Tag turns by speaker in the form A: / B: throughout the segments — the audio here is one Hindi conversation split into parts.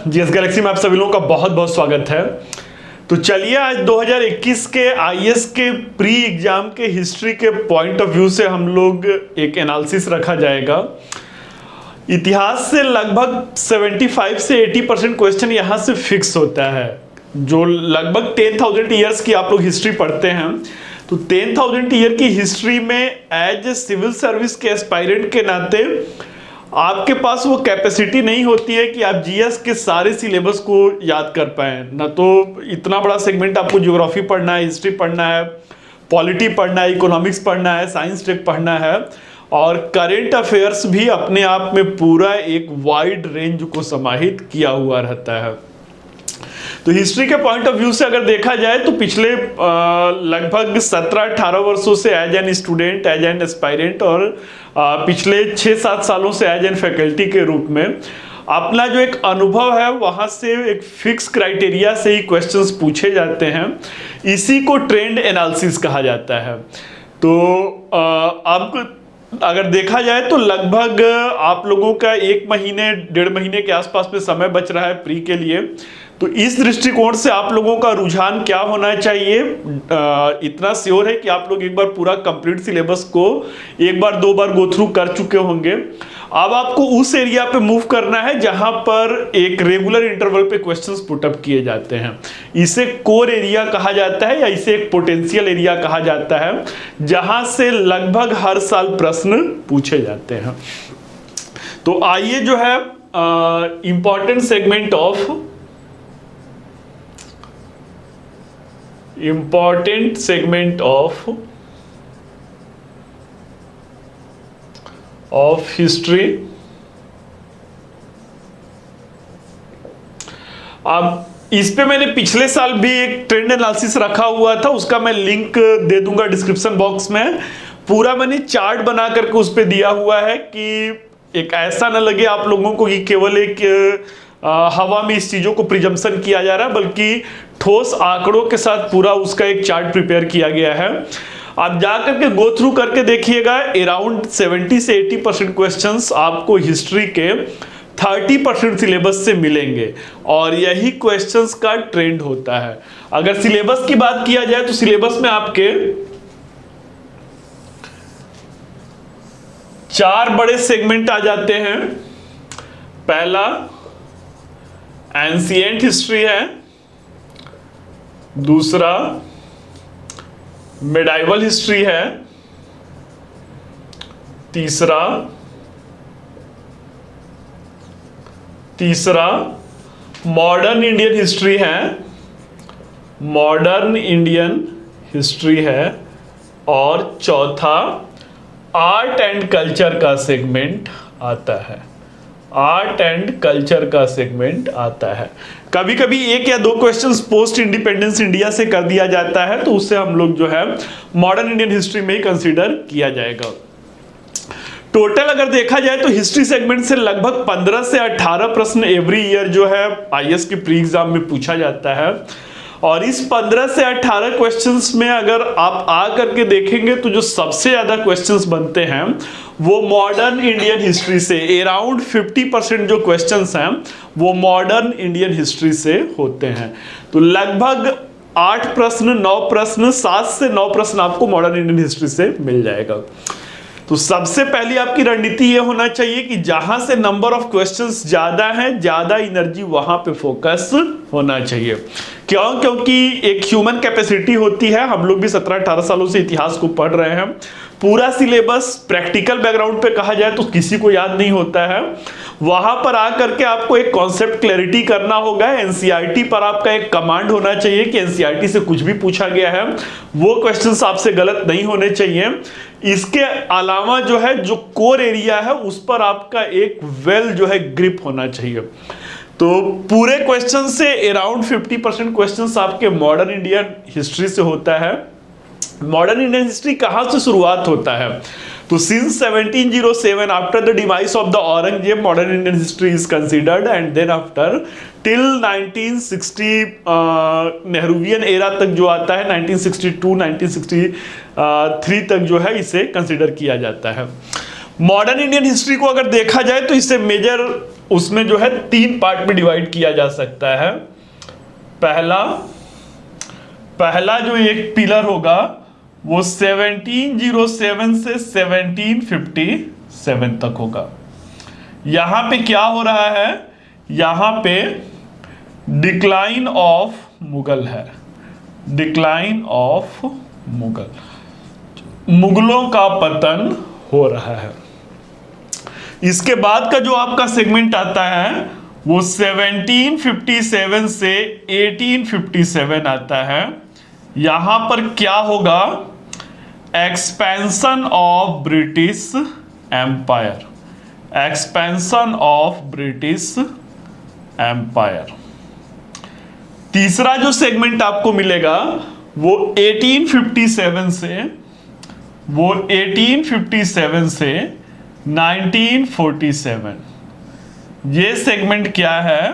A: जीएस गैलेक्सी में आप सभी लोगों का बहुत बहुत स्वागत है। तो चलिए आज 2021 के आईएएस के प्री एग्जाम के हिस्ट्री के पॉइंट ऑफ व्यू से हम लोग एक एनालिसिस रखा जाएगा। इतिहास से लगभग 75 से 80% क्वेश्चन यहाँ से फिक्स होता है। जो लगभग 10,000 ईयर्स की आप लोग हिस्ट्री पढ़ते हैं, तो 10,000 ईयर की हिस्ट्री में एज ए सिविल सर्विस के एस्पायरेंट के नाते आपके पास वो कैपेसिटी नहीं होती है कि आप जीएस के सारे सिलेबस को याद कर पाएं। ना तो इतना बड़ा सेगमेंट आपको ज्योग्राफी पढ़ना है, हिस्ट्री पढ़ना है, पॉलिटी पढ़ना है, इकोनॉमिक्स पढ़ना है, साइंस टेक पढ़ना है, और करेंट अफेयर्स भी अपने आप में पूरा एक वाइड रेंज को समाहित किया हुआ रहता है। तो हिस्ट्री के पॉइंट ऑफ व्यू से अगर देखा जाए तो पिछले लगभग 17-18 वर्षों से as an student, as an aspirant और पिछले 6-7 सालों से एज एन फैकल्टी के रूप में अपना जो एक अनुभव है वहां से एक फिक्स क्राइटेरिया से ही क्वेश्चंस पूछे जाते हैं। इसी को ट्रेंड एनालिसिस कहा जाता है। तो अब अगर देखा जाए तो लगभग आप लोगों का 1 महीने 1.5 महीने के आसपास में समय बच रहा है प्री के लिए। तो इस दृष्टिकोण से आप लोगों का रुझान क्या होना चाहिए, इतना श्योर है कि आप लोग एक बार पूरा कंप्लीट सिलेबस को 1-2 बार गो थ्रू कर चुके होंगे। अब आपको उस एरिया पे मूव करना है जहां पर एक रेगुलर इंटरवल पे क्वेश्चंस पुटअप किए जाते हैं। इसे कोर एरिया कहा जाता है या इसे एक पोटेंशियल एरिया कहा जाता है, जहां से लगभग हर साल प्रश्न पूछे जाते हैं। तो आइए जो है इंपॉर्टेंट सेगमेंट ऑफ हिस्ट्री। अब इस पे मैंने पिछले साल भी एक ट्रेंड एनालिसिस रखा हुआ था, उसका मैं लिंक दे दूंगा डिस्क्रिप्शन बॉक्स में। पूरा मैंने चार्ट बना करके उस पे दिया हुआ है कि एक ऐसा ना लगे आप लोगों को कि केवल एक हवा में इस चीजों को प्रिजम्पशन किया जा रहा है, बल्कि ठोस आंकड़ों के साथ पूरा उसका एक चार्ट प्रिपेयर किया गया है। आप जाकर के गो थ्रू करके देखिएगा, अराउंड 70 से 80% क्वेश्चंस आपको हिस्ट्री के 30% सिलेबस से मिलेंगे, और यही क्वेश्चंस का ट्रेंड होता है। अगर सिलेबस की बात किया जाए तो सिलेबस में आपके 4 बड़े सेगमेंट आ जाते हैं। पहला एंशिएंट हिस्ट्री है, दूसरा मिडाइवल हिस्ट्री है, तीसरा मॉडर्न इंडियन हिस्ट्री है, और चौथा आर्ट एंड कल्चर का सेगमेंट आता है। कभी कभी 1 या 2 क्वेश्चंस पोस्ट इंडिपेंडेंस इंडिया से कर दिया जाता है, तो उससे हम लोग जो है मॉडर्न इंडियन हिस्ट्री में ही कंसीडर किया जाएगा। टोटल अगर देखा जाए तो हिस्ट्री सेगमेंट से लगभग 15 से 18 प्रश्न एवरी ईयर जो है आईएएस के प्री एग्जाम में पूछा जाता है। और इस 15 से 18 क्वेश्चंस में अगर आप आ करके देखेंगे तो जो सबसे ज्यादा क्वेश्चंस बनते हैं वो मॉडर्न इंडियन हिस्ट्री से, अराउंड 50% जो क्वेश्चंस हैं वो मॉडर्न इंडियन हिस्ट्री से होते हैं। तो लगभग 8 प्रश्न 9 प्रश्न 7 से 9 प्रश्न आपको मॉडर्न इंडियन हिस्ट्री से मिल जाएगा। तो सबसे पहली आपकी रणनीति ये होना चाहिए कि जहां से नंबर ऑफ क्वेश्चंस ज्यादा हैं, ज्यादा एनर्जी वहां पे फोकस होना चाहिए। क्यों? क्योंकि एक ह्यूमन कैपेसिटी होती है। हम लोग भी 17-18 सालों से इतिहास को पढ़ रहे हैं। पूरा सिलेबस प्रैक्टिकल बैकग्राउंड पे कहा जाए तो किसी को याद नहीं होता है। वहां पर आकर के आपको एक कॉन्सेप्ट क्लैरिटी करना होगा। एनसीईआरटी पर आपका एक कमांड होना चाहिए कि एनसीईआरटी से कुछ भी पूछा गया है वो क्वेश्चंस आपसे गलत नहीं होने चाहिए। इसके अलावा जो है जो कोर एरिया है उस पर आपका एक वेल जो है ग्रिप होना चाहिए। तो पूरे क्वेश्चन से अराउंड 50% क्वेश्चंस आपके मॉडर्न इंडियन हिस्ट्री से होता है। मॉडर्न इंडियन हिस्ट्री कहां से शुरुआत होता है? तो since 1707 after the device of the Aurangzeb modern Indian history is considered, and then after till 1960 Nehruvian era तक जो आता है 1962 1963 तक जो है इसे कंसीडर किया जाता है। मॉडर्न इंडियन हिस्ट्री को अगर देखा जाए तो इसे मेजर उसमें जो है 3 पार्ट में डिवाइड किया जा सकता है। पहला जो एक पिलर होगा वो 1707 से 1757 तक होगा। यहां पे क्या हो रहा है, यहां पे डिक्लाइन ऑफ मुगल है, डिक्लाइन ऑफ मुगल, मुगलों का पतन हो रहा है। इसके बाद का जो आपका सेगमेंट आता है वो 1757 से 1857 आता है। यहां पर क्या होगा, expansion of British empire, expansion of British empire. तीसरा जो सेगमेंट आपको मिलेगा वो 1857 से 1947। ये सेगमेंट क्या है,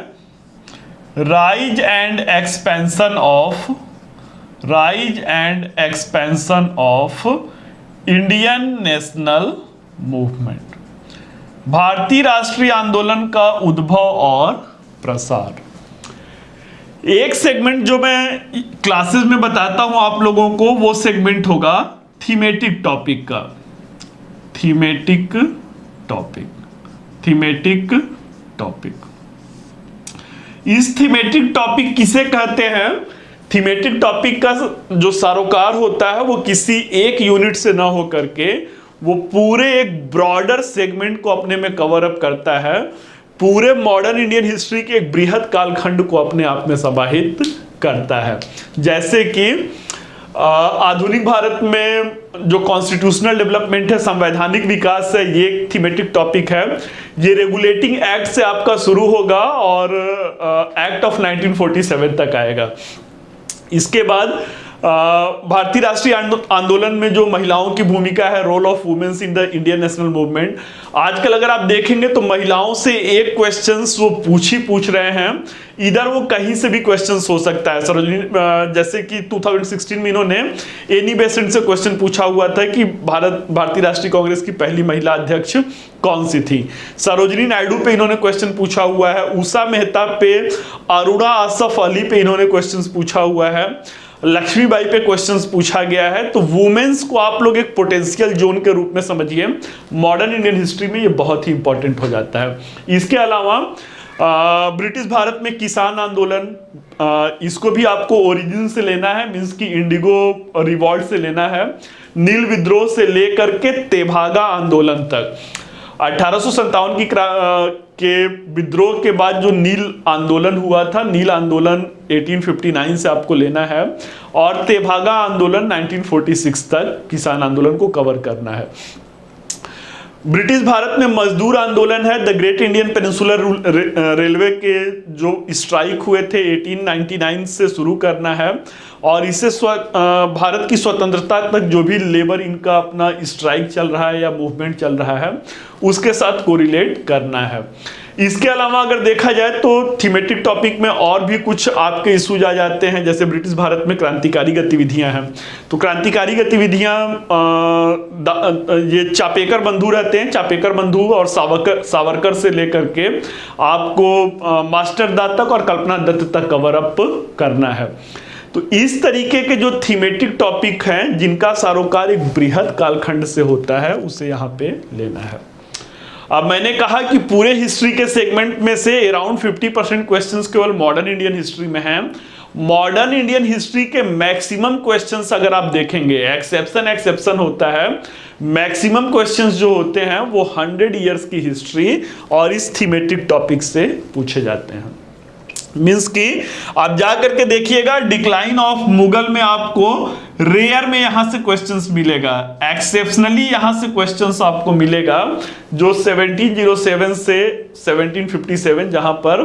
A: rise and expansion of Indian national movement, भारतीय राष्ट्रीय आंदोलन का उद्भव और प्रसार। एक सेगमेंट जो मैं क्लासेस में बताता हूं आप लोगों को, वो सेगमेंट होगा थीमेटिक टॉपिक का, थीमेटिक टॉपिक। इस थीमेटिक टॉपिक किसे कहते हैं, थीमेटिक टॉपिक का जो सरोकार होता है वो किसी एक यूनिट से ना हो करके वो पूरे एक ब्रॉडर सेगमेंट को अपने में कवर अप करता है, पूरे मॉडर्न इंडियन हिस्ट्री के एक बृहद कालखंड को अपने आप में समाहित करता है। जैसे कि आधुनिक भारत में जो कॉन्स्टिट्यूशनल डेवलपमेंट है, संवैधानिक विकास है, ये एक थीमेटिक टॉपिक है। ये रेगुलेटिंग एक्ट से आपका शुरू होगा और एक्ट ऑफ 1947 तक आएगा। इसके बाद भारतीय राष्ट्रीय आंदोलन में जो महिलाओं की भूमिका है, role of womens in the Indian national movement. आजकल अगर आप देखेंगे तो महिलाओं से एक क्वेश्चंस वो पूछ रहे हैं, इधर वो कहीं से भी क्वेश्चंस हो सकता है। सरोजिनी, जैसे कि 2016 में इन्होंने एनी बेसेंट से क्वेश्चन पूछा हुआ था कि भारतीय राष्ट्रीय कांग्रेस की पहली महिला अध्यक्ष कौन सी थी। सरोजिनी नायडू पे इन्होंने क्वेश्चन पूछा हुआ है, उषा मेहता पे, अरुणा आसफ अली पे इन्होंने क्वेश्चन पूछा हुआ है, लक्ष्मीबाई पे क्वेश्चंस पूछा गया है। तो वुमेन्स को आप लोग एक पोटेंशियल जोन के रूप में समझिए, मॉडर्न इंडियन हिस्ट्री में ये बहुत ही इंपॉर्टेंट हो जाता है। इसके अलावा ब्रिटिश भारत में किसान आंदोलन, इसको भी आपको ओरिजिन से लेना है, मींस की इंडिगो रिवॉल्ट से लेना है। नील विद्रोह से लेकर के तेभागा आंदोलन तक, 1857 के विद्रोह के बाद जो नील आंदोलन हुआ था, नील आंदोलन 1859 से आपको लेना है, और तेभागा आंदोलन 1946 तक किसान आंदोलन को कवर करना है। ब्रिटिश भारत में मजदूर आंदोलन है, the great Indian peninsular railway के जो स्ट्राइक हुए थे 1899 से शुरू करना है, और इससे भारत की स्वतंत्रता तक जो भी लेबर इनका अपना स्ट्राइक चल रहा है या मूवमेंट चल रहा है उसके साथ कोरिलेट करना है। इसके अलावा अगर देखा जाए तो थीमेटिक टॉपिक में और भी कुछ आपके इश्यूज आ जाते हैं, जैसे ब्रिटिश भारत में क्रांतिकारी गतिविधियां हैं। तो क्रांतिकारी गतिविधियां ये चापेकर बंधु रहते हैं, चापेकर बंधु और सावरकर से लेकर के आपको मास्टर दास तक और कल्पना दत्त तक कवर अप करना है। तो इस तरीके के जो थीमेटिक टॉपिक हैं जिनका सरोकार एक बृहद कालखंड से होता है, उसे यहाँ पे लेना है। अब मैंने कहा कि पूरे हिस्ट्री के सेगमेंट में से अराउंड 50% क्वेश्चंस केवल मॉडर्न इंडियन हिस्ट्री में हैं। मॉडर्न इंडियन हिस्ट्री के मैक्सिमम क्वेश्चंस अगर आप देखेंगे, एक्सेप्शन होता है, मैक्सिमम क्वेश्चंस जो होते हैं वो 100 इयर्स की हिस्ट्री और इस थीमेटिक टॉपिक से पूछे जाते हैं। मीन्स कि आप जा करके देखिएगा, डिक्लाइन ऑफ मुगल में आपको रेयर में यहां से क्वेश्चंस मिलेगा, एक्सेप्शनली यहां से क्वेश्चंस आपको मिलेगा जो 1707 से 1757 जहां पर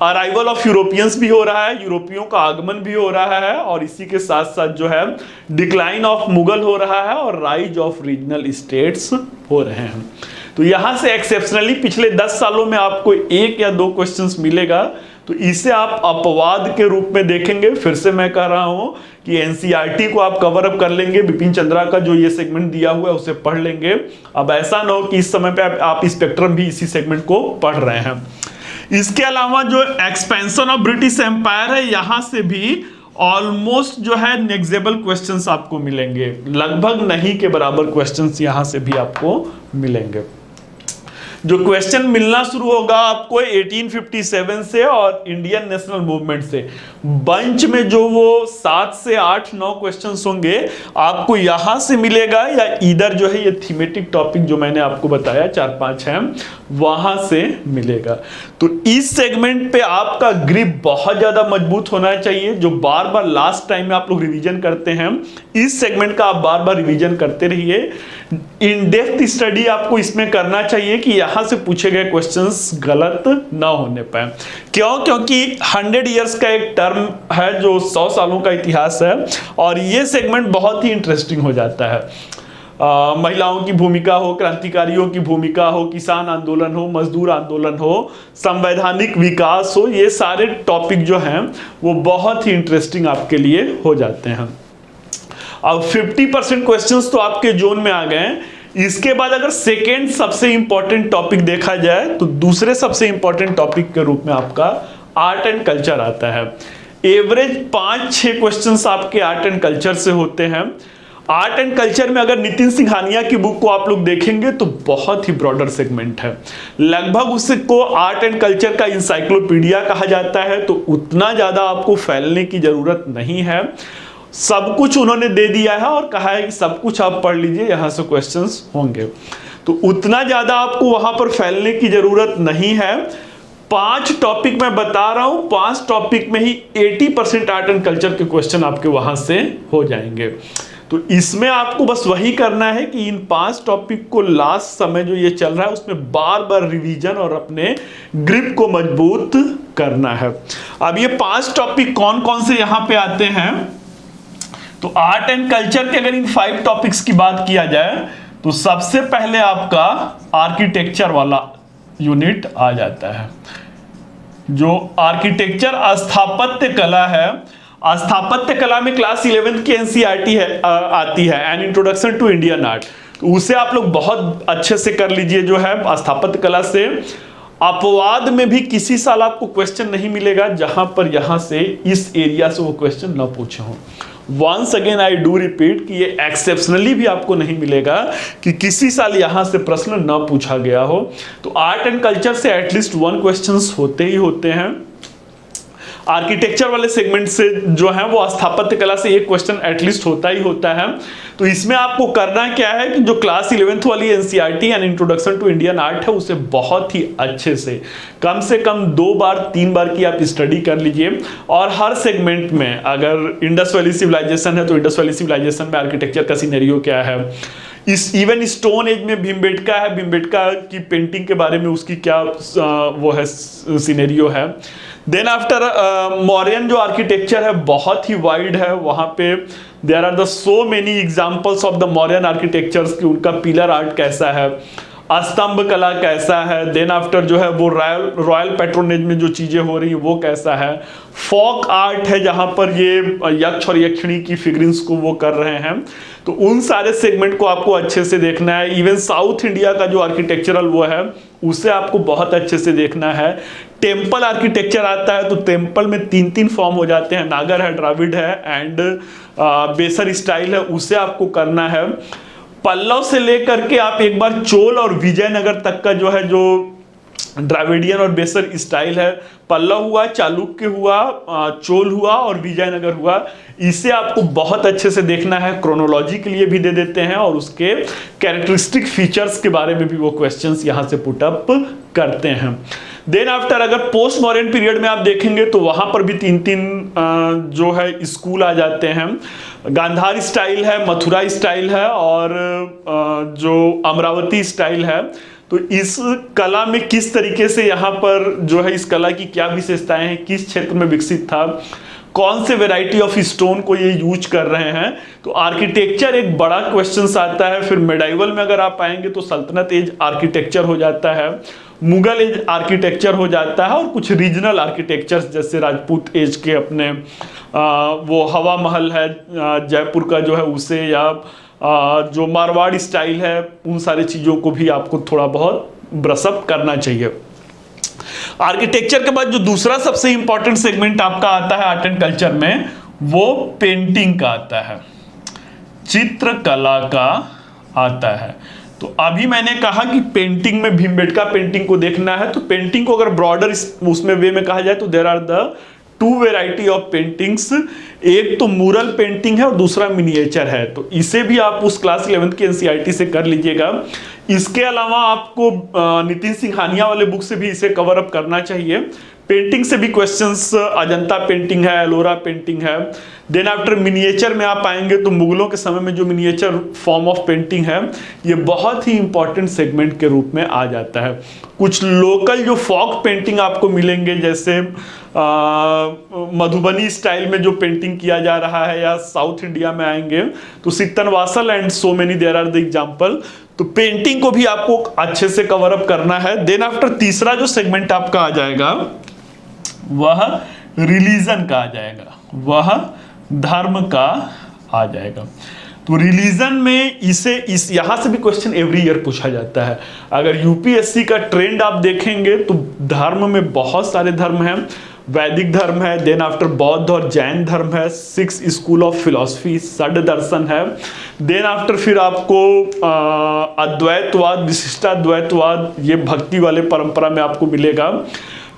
A: अराइवल ऑफ यूरोपियंस भी हो रहा है, यूरोपियों का आगमन भी हो रहा है, और इसी के साथ साथ जो है डिक्लाइन ऑफ मुगल हो रहा है और राइज ऑफ रीजनल स्टेट्स हो रहे हैं। तो यहां से एक्सेप्शनली पिछले 10 सालों में आपको 1 या 2 क्वेश्चंस मिलेगा तो इसे आप अपवाद के रूप में देखेंगे। फिर से मैं कह रहा हूं कि एनसीईआरटी को आप कवर अप कर लेंगे, बिपिन चंद्रा का जो ये सेगमेंट दिया हुआ है उसे पढ़ लेंगे। अब ऐसा ना हो कि इस समय पे आप स्पेक्ट्रम भी इसी सेगमेंट को पढ़ रहे हैं। इसके अलावा जो एक्सपेंशन ऑफ ब्रिटिश एम्पायर है, यहां से भी ऑलमोस्ट जो है नेग्जेबल क्वेश्चंस आपको मिलेंगे, लगभग नहीं के बराबर क्वेश्चंस यहां से भी आपको मिलेंगे। जो क्वेश्चन मिलना शुरू होगा आपको 1857 से और इंडियन नेशनल मूवमेंट से, बंच में जो वो 7 से 8-9 क्वेश्चंस होंगे आपको यहां से मिलेगा, या इधर जो है ये थीमेटिक टॉपिक जो मैंने आपको बताया 4-5 है वहां से मिलेगा। तो इस सेगमेंट पे आपका ग्रिप बहुत ज्यादा मजबूत होना चाहिए। जो बार बार लास्ट टाइम में आप लोग रिवीजन करते हैं, इस सेगमेंट का आप बार बार रिवीजन करते रहिए। इन डेप्थ स्टडी आपको इसमें करना चाहिए कि यहां से पूछे गए क्वेश्चंस गलत ना होने पाए। क्यों? क्योंकि 100 इयर्स का एक टर्म है जो 100 सालों का इतिहास है, और ये सेगमेंट बहुत ही इंटरेस्टिंग हो जाता है। महिलाओं की भूमिका हो, क्रांतिकारियों की भूमिका हो, किसान आंदोलन हो, मजदूर आंदोलन हो, संवैधानिक विकास हो, ये सारे टॉपिक जो हैं वो बहुत ही इंटरेस्टिंग आपके लिए हो जाते हैं। अब 50% क्वेश्चंस तो आपके जोन में आ गए। इसके बाद अगर सेकेंड सबसे इंपॉर्टेंट टॉपिक देखा जाए तो दूसरे सबसे इंपॉर्टेंट टॉपिक के रूप में आपका आर्ट एंड कल्चर आता है। एवरेज 5-6 क्वेश्चंस आपके आर्ट एंड कल्चर से होते हैं। आर्ट एंड कल्चर में अगर नितिन सिंघानिया की बुक को आप लोग देखेंगे तो बहुत ही ब्रॉडर सेगमेंट है, लगभग उसको आर्ट एंड कल्चर का इंसाइक्लोपीडिया कहा जाता है। तो उतना ज्यादा आपको फैलने की जरूरत नहीं है, सब कुछ उन्होंने दे दिया है और कहा है कि सब कुछ आप पढ़ लीजिए, यहां से क्वेश्चंस होंगे। तो उतना ज्यादा आपको वहां पर फैलने की जरूरत नहीं है। 5 टॉपिक मैं बता रहा हूं, 5 टॉपिक में ही 80% आर्ट एंड कल्चर के क्वेश्चन आपके वहां से हो जाएंगे। तो इसमें आपको बस वही करना है कि इन 5 टॉपिक को लास्ट समय जो ये चल रहा है उसमें बार बार रिवीजन और अपने ग्रिप को मजबूत करना है। अब ये 5 टॉपिक कौन कौन से यहां पे आते हैं, तो आर्ट एंड कल्चर के अगर इन 5 टॉपिक्स की बात किया जाए तो सबसे पहले आपका आर्किटेक्चर वाला यूनिट आ जाता है। जो आर्किटेक्चर स्थापत्य कला है, स्थापत्य कला में क्लास 11 की एनसीईआरटी है आती है, an introduction to Indian art. तो उसे आप लोग बहुत अच्छे से कर लीजिए। जो है स्थापत्य कला से अपवाद में भी किसी साल आपको क्वेश्चन नहीं मिलेगा जहां पर यहां से इस एरिया से वो क्वेश्चन न पूछे हों। Once again I do repeat कि ये एक्सेप्शनली भी आपको नहीं मिलेगा कि किसी साल यहां से प्रश्न न पूछा गया हो। तो आर्ट एंड कल्चर से एटलीस्ट 1 क्वेश्चंस होते ही होते हैं। आर्किटेक्चर वाले सेगमेंट से जो है वो स्थापत्य कला से 1 क्वेश्चन एटलीस्ट होता ही होता है। तो इसमें आपको करना क्या है कि जो क्लास 11th वाली NCERT and introduction to Indian art है उसे बहुत ही अच्छे से कम 2 बार 3 बार की आप स्टडी कर लीजिए। और हर सेगमेंट में अगर इंडस वैली सिविलाइजेशन है तो इंडस वैली सिविलाइजेशन में आर्किटेक्चर का सिनेरियो क्या है, इस इवन स्टोन एज में भीमबेटका है, भीमबेटका की पेंटिंग के बारे में उसकी क्या वो है सिनेरियो है। देन आफ्टर मौर्यन जो आर्किटेक्चर है बहुत ही वाइड है, वहां पे there are the so many examples of the Mauryan architectures कि उनका पिलर आर्ट कैसा है, स्तंभ कला कैसा है। देन आफ्टर जो है वो रॉयल पैट्रोनेज में जो चीजें हो रही है वो कैसा है। फोक आर्ट है जहां पर ये यक्ष और यक्षिणी की फिगरिंग्स को वो कर रहे हैं। तो उन सारे सेगमेंट को आपको अच्छे से देखना है। इवन साउथ इंडिया का जो आर्किटेक्चरल वो है उसे आपको बहुत अच्छे से देखना है। टेम्पल आर्किटेक्चर आता है तो टेम्पल में 3 फॉर्म हो जाते हैं, नागर है, द्राविड है एंड बेसर स्टाइल है, उसे आपको करना है। पल्लव से लेकर के आप एक बार चोल और विजयनगर तक का जो है जो द्राविडियन और बेसर स्टाइल है, पल्लव हुआ, चालुक्य हुआ, चोल हुआ और विजयनगर हुआ, इसे आपको बहुत अच्छे से देखना है। क्रोनोलॉजी के लिए भी दे देते हैं और उसके कैरेक्टरिस्टिक फीचर्स के बारे में भी वो क्वेश्चंस यहां से पुट अप करते हैं। देन आफ्टर अगर पोस्ट मॉडर्न पीरियड में आप देखेंगे तो वहां पर भी 3 जो है स्कूल आ जाते हैं। गांधार स्टाइल है, मथुरा स्टाइल है और जो अमरावती स्टाइल है। तो इस कला में किस तरीके से यहाँ पर जो है इस कला की क्या विशेषताएं हैं, किस क्षेत्र में विकसित था। कौन से वैरायटी ऑफ स्टोन को ये यूज कर रहे हैं। तो आर्किटेक्चर एक बड़ा क्वेश्चन आता है। फिर मेडाइवल में अगर आप आएंगे तो सल्तनत एज आर्किटेक्चर हो जाता है, मुगल एज आर्किटेक्चर हो जाता है, और कुछ रीजनल आर्किटेक्चर्स जैसे राजपूत एज के अपने वो हवा महल है जयपुर का जो है उसे, या जो मारवाड़ी स्टाइल है, उन सारी चीज़ों को भी आपको थोड़ा बहुत ब्रशअप करना चाहिए। आर्किटेक्चर के बाद जो दूसरा सबसे इंपॉर्टेंट सेगमेंट आपका आता है आर्ट एंड कल्चर में, वो पेंटिंग का आता है, चित्रकला का आता है। तो अभी मैंने कहा कि पेंटिंग में भीमबेटका पेंटिंग को देखना है। तो पेंटिंग को अगर ब्रॉडर उसमें वे में कहा जाए तो there are the two variety of paintings, एक तो मूरल पेंटिंग है और दूसरा मिनिएचर है। तो इसे भी आप उस क्लास 11th की एनसीईआरटी से कर लीजिएगा। इसके अलावा आपको नितिन सिंघानिया वाले बुक से भी इसे कवर अप करना चाहिए। पेंटिंग से भी क्वेश्चंस, अजंता पेंटिंग है, एलोरा पेंटिंग है। देन आफ्टर मिनिएचर में आप आएंगे तो मुगलों के समय में जो मिनिएचर फॉर्म ऑफ पेंटिंग है, ये बहुत ही इंपॉर्टेंट सेगमेंट के रूप में आ जाता है। कुछ लोकल जो फॉक पेंटिंग आपको मिलेंगे, जैसे मधुबनी स्टाइल में जो पेंटिंग किया जा रहा है, या साउथ इंडिया में आएंगे तो Sittanavasal and so many there are the example. तो पेंटिंग को भी आपको अच्छे से कवर अप करना है। देन आफ्टर तीसरा जो सेगमेंट आपका आ जाएगा वह रिलीजन का आ जाएगा, वह धर्म का आ जाएगा। तो रिलीजन में इस यहां से भी क्वेश्चन एवरी ईयर पूछा जाता है। अगर यूपीएससी का ट्रेंड आप देखेंगे तो धर्म में बहुत सारे धर्म हैं। वैदिक धर्म है, देन आफ्टर बौद्ध और जैन धर्म है, 6 स्कूल ऑफ फिलॉसफी, षड दर्शन है। देन आफ्टर फिर आपको अद्वैतवाद, विशिष्टाद्वैतवाद, ये भक्ति वाले परंपरा में आपको मिलेगा।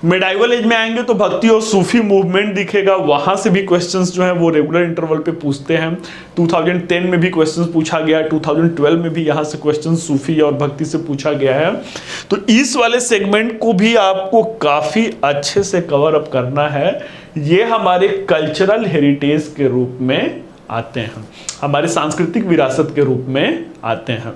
A: मिडाइवल एज में आएंगे तो भक्ति और सूफी मूवमेंट दिखेगा, वहां से भी क्वेश्चंस जो है वो रेगुलर इंटरवल पे पूछते हैं। 2010 में भी क्वेश्चंस पूछा गया, 2012 में भी यहाँ से क्वेश्चन सूफी और भक्ति से पूछा गया है। तो इस वाले सेगमेंट को भी आपको काफी अच्छे से कवर अप करना है। ये हमारे कल्चरल हेरिटेज के रूप में आते हैं, हमारे सांस्कृतिक विरासत के रूप में आते हैं।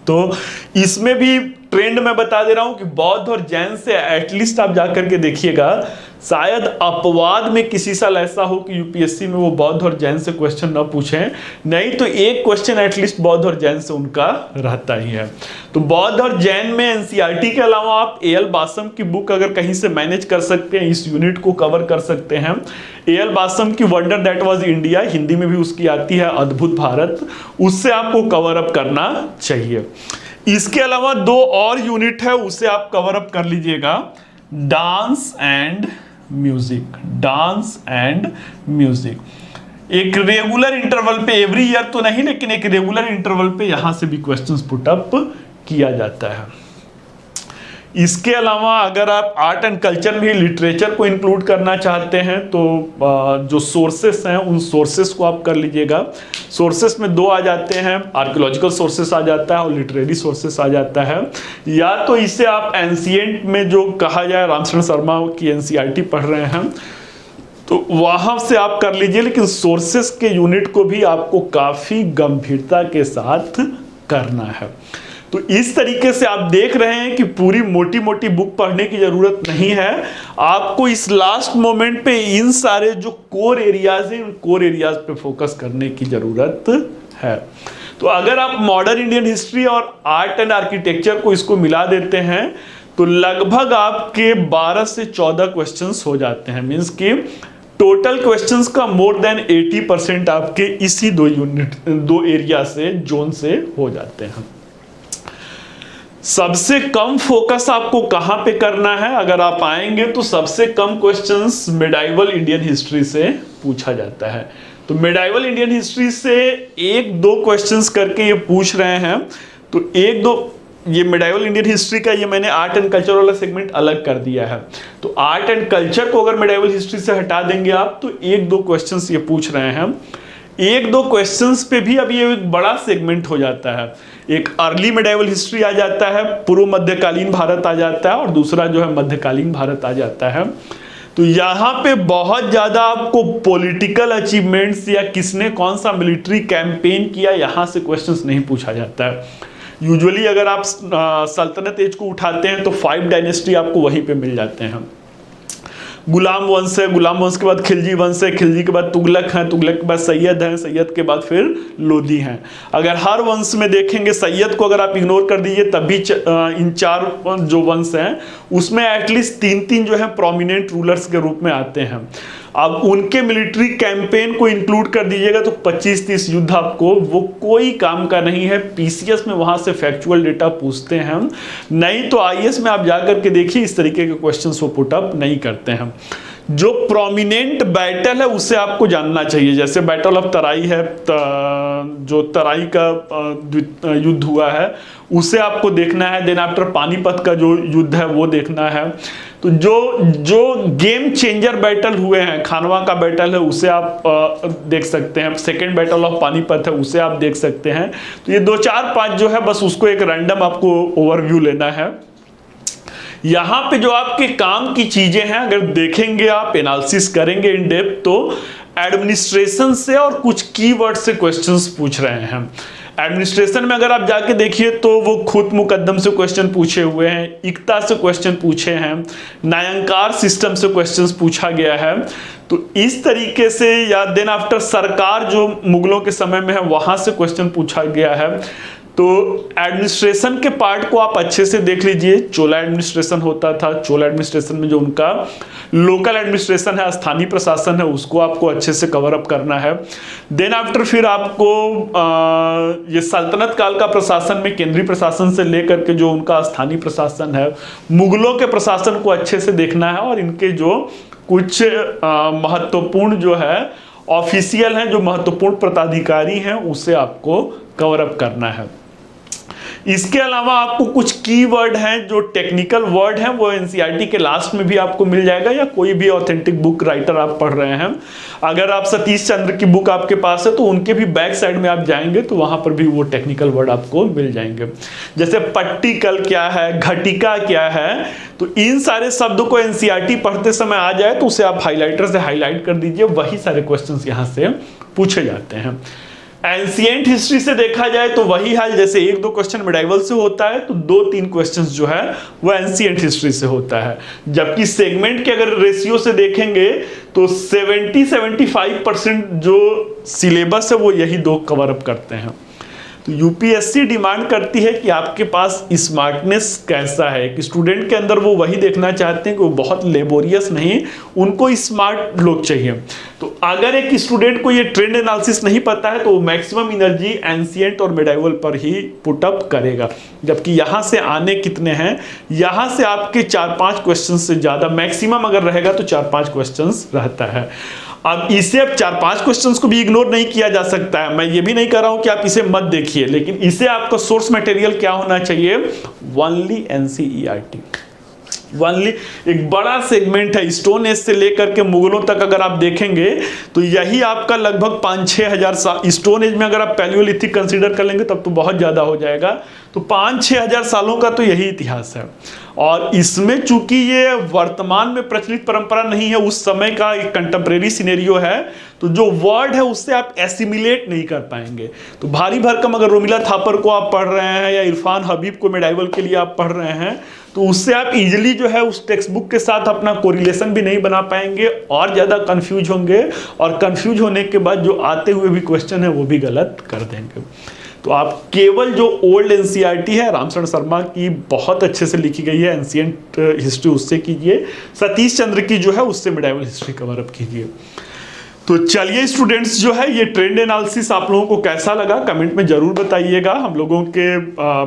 A: तो इसमें भी ट्रेंड मैं बता दे रहा हूं कि बौद्ध और जैन से एटलीस्ट आप जाकर के देखिएगा, शायद अपवाद में किसी साल ऐसा हो कि यूपीएससी में वो बौद्ध और जैन से क्वेश्चन ना पूछें, नहीं तो एक क्वेश्चन एटलीस्ट बौद्ध और जैन से उनका रहता ही है। तो बौद्ध और जैन में एनसीईआरटी के अलावा आप एएल बासम की बुक अगर कहीं से मैनेज कर सकते हैं, इस यूनिट को कवर कर सकते हैं। एएल बासम की wonder that was India, Hindi में भी उसकी आती है अद्भुत भारत, उससे आपको कवर अप करना चाहिए। इसके अलावा 2 और यूनिट है, उसे आप कवर अप कर लीजिएगा, dance and music, dance and music. एक रेगुलर इंटरवल पे, एवरी ईयर तो नहीं लेकिन एक रेगुलर इंटरवल पे यहां से भी क्वेश्चंस पुट अप किया जाता है। इसके अलावा अगर आप आर्ट एंड कल्चर में लिटरेचर को इंक्लूड करना चाहते हैं तो जो सोर्सेस हैं उन सोर्सेस को आप कर लीजिएगा। सोर्सेस में 2 आ जाते हैं, आर्कियोलॉजिकल सोर्सेस आ जाता है और लिटरेरी सोर्सेस आ जाता है। या तो इसे आप एंशिएंट में जो कहा जाए, रामचरण शर्मा की एनसीईआरटी पढ़ रहे हैं तो वहां से आप कर लीजिए, लेकिन सोर्सेस के यूनिट को भी आपको काफी गंभीरता के साथ करना है। तो इस तरीके से आप देख रहे हैं कि पूरी मोटी मोटी बुक पढ़ने की जरूरत नहीं है, आपको इस लास्ट मोमेंट पे इन सारे जो कोर एरियाज हैं उन कोर एरियाज पे फोकस करने की जरूरत है। तो अगर आप मॉडर्न इंडियन हिस्ट्री और आर्ट एंड आर्किटेक्चर को इसको मिला देते हैं तो लगभग आपके 12 से 14 क्वेश्चंस हो जाते हैं। मींस कि टोटल क्वेश्चंस का मोर देन 80% आपके इसी 2 एरिया से, जोन से हो जाते हैं। सबसे कम फोकस आपको कहां पे करना है, अगर आप आएंगे तो सबसे कम क्वेश्चंस मिडाइवल इंडियन हिस्ट्री से पूछा जाता है। तो मिडाइवल इंडियन हिस्ट्री से 1-2 क्वेश्चंस करके ये पूछ रहे हैं। तो 1-2 ये मिडाइवल इंडियन हिस्ट्री का ये मैंने आर्ट एंड कल्चर वाला सेगमेंट अलग कर दिया है। तो आर्ट एंड कल्चर को अगर मिडाइवल हिस्ट्री से हटा देंगे आप तो 1-2 क्वेश्चंस ये पूछ रहे हैं। 1-2 क्वेश्चंस पे भी अब ये एक बड़ा सेगमेंट हो जाता है। एक अर्ली मिडाइवल हिस्ट्री आ जाता है, पूर्व मध्यकालीन भारत आ जाता है और दूसरा जो है मध्यकालीन भारत आ जाता है। तो यहाँ पे बहुत ज्यादा आपको पॉलिटिकल अचीवमेंट्स या किसने कौन सा मिलिट्री कैंपेन किया यहाँ से क्वेश्चंस नहीं पूछा जाता है। यूजुअली अगर आप सल्तनत एज को उठाते हैं तो 5 डायनेस्टी आपको वहीं पे मिल जाते हैं। गुलाम वंश है, गुलाम वंश के बाद खिलजी वंश है, खिलजी के बाद तुगलक है, तुगलक के बाद सैयद है, सैयद के बाद फिर लोधी हैं। अगर हर वंश में देखेंगे सैयद को अगर आप इग्नोर कर दीजिए तब भी इन 4 जो वंश हैं उसमें एटलीस्ट 3-3 जो है प्रोमिनेंट रूलर्स के रूप में आते हैं। अब उनके मिलिट्री कैंपेन को इंक्लूड कर दीजिएगा तो 25-30 युद्ध आपको वो कोई काम का नहीं है। पीसीएस में वहां से फैक्चुअल डेटा पूछते हैं हम, नहीं तो आईएएस में आप जाकर के देखिए इस तरीके के क्वेश्चंस वो पुट अप नहीं करते हैं। जो प्रोमिनेंट बैटल है उसे आपको जानना चाहिए, जैसे बैटल ऑफ तराई है, जो तराई का युद्ध हुआ है उसे आपको देखना है। देन आफ्टर पानीपत का जो युद्ध है वो देखना है। तो जो गेम चेंजर बैटल हुए हैं, खानवा का बैटल है उसे आप देख सकते हैं, सेकेंड बैटल ऑफ पानीपत है उसे आप देख सकते हैं। तो ये 2, 4, 5 जो है बस उसको एक रैंडम आपको ओवरव्यू लेना है। यहाँ पे जो आपके काम की चीजें हैं अगर देखेंगे आप, एनालिसिस करेंगे इन डेप्थ, तो एडमिनिस्ट्रेशन से और कुछ कीवर्ड से क्वेश्चंस पूछ रहे हैं। एडमिनिस्ट्रेशन में अगर आप जाके देखिए तो वो खुद मुकद्दम से क्वेश्चन पूछे हुए हैं, इक्ता से क्वेश्चन पूछे हैं, न्यायंकार सिस्टम से क्वेश्चंस पूछा गया है। तो इस तरीके से, या देन आफ्टर सरकार जो मुगलों के समय में है वहां से क्वेश्चन पूछा गया है। तो एडमिनिस्ट्रेशन के पार्ट को आप अच्छे से देख लीजिए। चोला एडमिनिस्ट्रेशन होता था, चोला एडमिनिस्ट्रेशन में जो उनका लोकल एडमिनिस्ट्रेशन है, स्थानीय प्रशासन है, उसको आपको अच्छे से कवर अप करना है। देन आफ्टर फिर आपको ये सल्तनत काल का प्रशासन में केंद्रीय प्रशासन से लेकर के जो उनका स्थानीय प्रशासन है, मुगलों के प्रशासन को अच्छे से देखना है और इनके जो कुछ महत्वपूर्ण जो है ऑफिशियल हैं, जो महत्वपूर्ण पदाधिकारी हैं, उसे आपको कवर अप करना है। इसके अलावा आपको कुछ कीवर्ड हैं जो टेक्निकल वर्ड हैं, वो एनसीईआरटी के लास्ट में भी आपको मिल जाएगा, या कोई भी ऑथेंटिक बुक राइटर आप पढ़ रहे हैं, अगर आप सतीश चंद्र की बुक आपके पास है तो उनके भी बैक साइड में आप जाएंगे तो वहां पर भी वो टेक्निकल वर्ड आपको मिल जाएंगे। जैसे पट्टिकल क्या है, घटिका क्या है, तो इन सारे शब्दों को एनसीईआरटी पढ़ते समय आ जाए तो उसे आप हाईलाइटर से हाईलाइट कर दीजिए, वही सारे क्वेश्चंस यहां से पूछे जाते हैं। एंशिएंट हिस्ट्री से देखा जाए तो वही हाल, जैसे 1-2 क्वेश्चन मेडाइवल से होता है तो 2-3 क्वेश्चंस जो है वो एंशिएंट हिस्ट्री से होता है। जबकि सेगमेंट के अगर रेशियो से देखेंगे तो 70-75% जो सिलेबस है वो यही 2 कवर अप करते हैं। तो यूपीएससी डिमांड करती है कि आपके पास स्मार्टनेस कैसा है, कि स्टूडेंट के अंदर वो वही देखना चाहते हैं कि वो बहुत लेबोरियस नहीं, उनको स्मार्ट लोग चाहिए। तो अगर एक स्टूडेंट को ये ट्रेंड एनालिसिस नहीं पता है तो वो मैक्सिमम एनर्जी एंशिएंट और मिडाइवल पर ही पुट अप करेगा। जबकि यहाँ से आने कितने हैं, यहाँ से आपके 4-5 क्वेश्चन से ज़्यादा मैक्सिमम अगर रहेगा तो 4-5 क्वेश्चन रहता है। अब इसे अब 4-5 क्वेश्चंस को भी इग्नोर नहीं किया जा सकता है। मैं ये भी नहीं कर रहा हूं कि आप इसे मत देखिए, लेकिन इसे आपका सोर्स मटेरियल क्या होना चाहिए, ओनली एनसीईआरटी। ओनली एक बड़ा सेगमेंट है, स्टोन एज से लेकर के मुगलों तक अगर आप देखेंगे तो यही आपका लगभग 5-6 हजार साल, स्टोन एज में अगर आप पैलियोलिथिक कंसीडर कर लेंगे तब तो बहुत ज्यादा हो जाएगा, तो 5-6 हजार सालों का तो यही इतिहास है। और इसमें चूंकि ये वर्तमान में प्रचलित परंपरा नहीं है, उस समय का एक कंटेम्प्रेरी सिनेरियो है, तो जो वर्ड है उससे आप एसिमिलेट नहीं कर पाएंगे। तो भारी भरकम अगर रोमिला थापर को आप पढ़ रहे हैं या इरफान हबीब को मेडाइवल के लिए आप पढ़ रहे हैं तो उससे आप इजीली जो है उस टेक्स्ट बुक के साथ अपना कोरिलेशन भी नहीं बना पाएंगे और ज़्यादा कंफ्यूज होंगे, और कंफ्यूज होने के बाद जो आते हुए भी क्वेश्चन है वो भी गलत कर देंगे। तो आप केवल जो ओल्ड एनसीईआरटी है रामशरण शर्मा की बहुत अच्छे से लिखी गई है एंशिएंट हिस्ट्री, उससे कीजिए, सतीश चंद्र की जो है उससे मिडाइवल हिस्ट्री कवर अप कीजिए। तो चलिए स्टूडेंट्स, जो है ये ट्रेंड एनालिसिस आप लोगों को कैसा लगा कमेंट में जरूर बताइएगा। हम लोगों के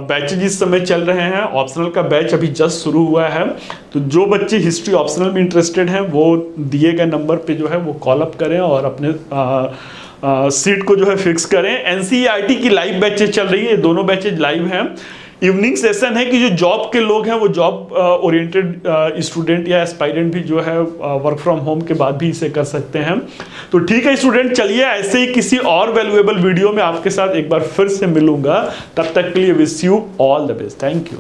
A: बैचेज इस समय चल रहे हैं, ऑप्शनल का बैच अभी जस्ट शुरू हुआ है, तो जो बच्चे हिस्ट्री ऑप्शनल में इंटरेस्टेड हैं वो दिए गए नंबर पे जो है वो कॉल अप करें और अपने सीट को जो है फिक्स करें। एनसीईआरटी की लाइव बैचेज चल रही है, दोनों बैचेज लाइव हैं। इवनिंग सेशन है कि जो जॉब के लोग हैं वो जॉब ओरिएंटेड स्टूडेंट या एस्पायरेंट भी जो है वर्क फ्रॉम होम के बाद भी इसे कर सकते हैं। तो ठीक है स्टूडेंट, चलिए ऐसे ही किसी और वैल्यूएबल वीडियो में आपके साथ एक बार फिर से मिलूंगा। तब तक के लिए wish you all the best. Thank you.